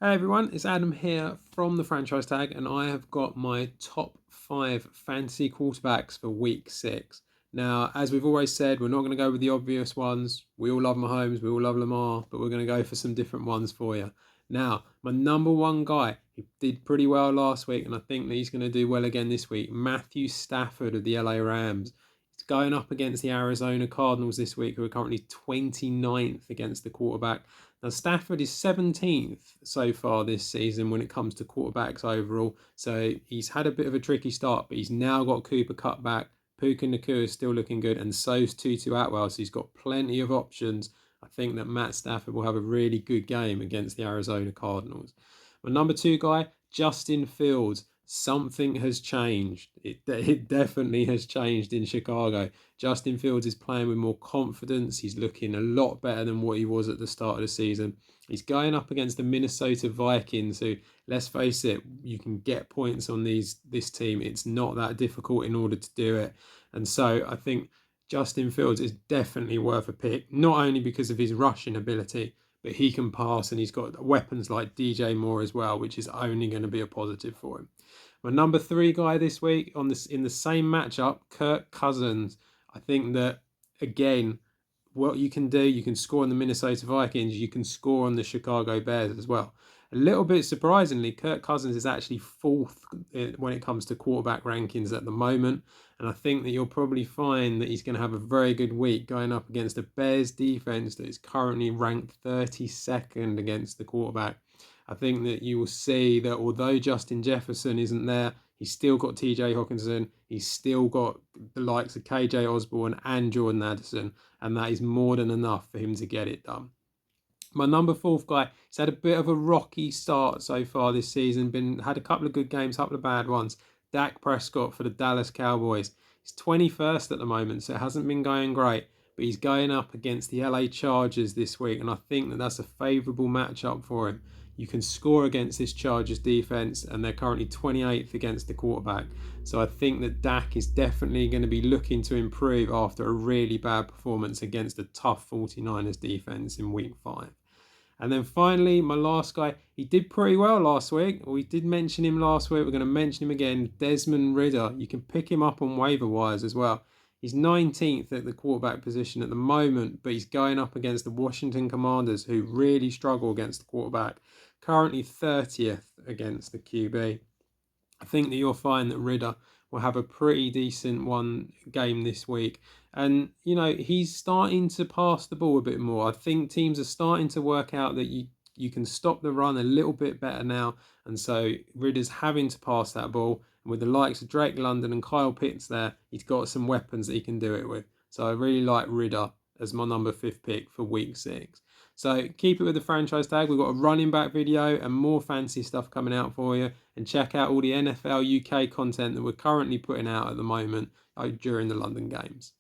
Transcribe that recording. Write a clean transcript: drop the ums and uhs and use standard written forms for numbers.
Hey everyone, it's Adam here from the Franchise Tag, and I have got my top 5 fantasy quarterbacks for week 6. Now, as we've always said, we're not going to go with the obvious ones. We all love Mahomes, we all love Lamar, but we're going to go for some different ones for you. Now, my number one guy, he did pretty well last week, and I think that he's going to do well again this week. Matthew Stafford of the LA Rams. He's going up against the Arizona Cardinals this week, who are currently 29th against the quarterback. Now, Stafford is 17th so far this season when it comes to quarterbacks overall. So he's had a bit of a tricky start, but he's now got Cooper Kupp back. Puka Nacua is still looking good, and so's Tutu Atwell. So he's got plenty of options. I think that Matt Stafford will have a really good game against the Arizona Cardinals. My number 2 guy, Justin Fields. Something has changed. It definitely has changed in Chicago. Justin Fields is playing with more confidence. He's looking a lot better than what he was at the start of the season. He's going up against the Minnesota Vikings, who, let's face it, you can get points on this team. It's not that difficult in order to do it. And so I think Justin Fields is definitely worth a pick, not only because of his rushing ability, but he can pass and he's got weapons like DJ Moore as well, which is only going to be a positive for him. My number 3 guy this week in the same matchup, Kirk Cousins. I think that, again, what you can do, you can score on the Minnesota Vikings, you can score on the Chicago Bears as well. A little bit surprisingly, Kirk Cousins is actually 4th when it comes to quarterback rankings at the moment. And I think that you'll probably find that he's going to have a very good week going up against the Bears defense that is currently ranked 32nd against the quarterback. I think that you will see that although Justin Jefferson isn't there, he's still got TJ Hockenson, he's still got the likes of KJ Osborne and Jordan Addison, and that is more than enough for him to get it done. My number 4 guy, he's had a bit of a rocky start so far this season, had a couple of good games, a couple of bad ones. Dak Prescott for the Dallas Cowboys. He's 21st at the moment, so it hasn't been going great, but he's going up against the LA Chargers this week, and I think that that's a favourable matchup for him. You can score against this Chargers defense, and they're currently 28th against the quarterback. So I think that Dak is definitely going to be looking to improve after a really bad performance against a tough 49ers defense in week 5. And then finally, my last guy, he did pretty well last week. We did mention him last week. We're going to mention him again. Desmond Ridder. You can pick him up on waiver wires as well. He's 19th at the quarterback position at the moment, but he's going up against the Washington Commanders, who really struggle against the quarterback. Currently 30th against the QB. I think that you'll find that Ridder will have a pretty decent one game this week. And, he's starting to pass the ball a bit more. I think teams are starting to work out that you can stop the run a little bit better now. And so Ridder's having to pass that ball. And with the likes of Drake London and Kyle Pitts there, he's got some weapons that he can do it with. So I really like Ridder as my number 5 pick for week 6. So keep it with the Franchise Tag. We've got a running back video and more fancy stuff coming out for you. And check out all the NFL UK content that we're currently putting out at the moment during the London Games.